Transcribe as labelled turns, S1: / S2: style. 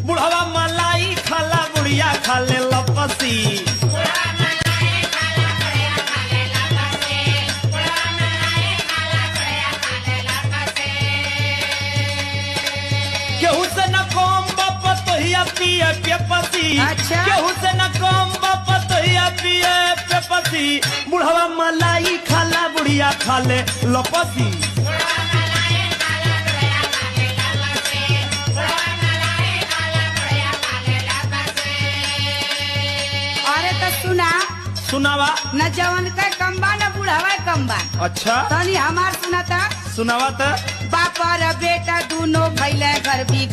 S1: बुढ़वा मलाई खाला बुढ़िया खाले लपसी। केहू से न कम बाप तोहिया पिए पेपसी।
S2: अच्छा।
S1: केहू से न कम बाप तोहिया पिए पेपसी। बुढ़वा मलाई खाला बुढ़िया खाले लपसी।
S2: अरे तो सुना
S1: सुनावा।
S2: न जवन का कम्बा न बुढ़ावा कम्बा।
S1: अच्छा
S2: तनी हमार सुना था।
S1: सुनावा त।
S2: बाप और बेटा दोनों भैले घर भी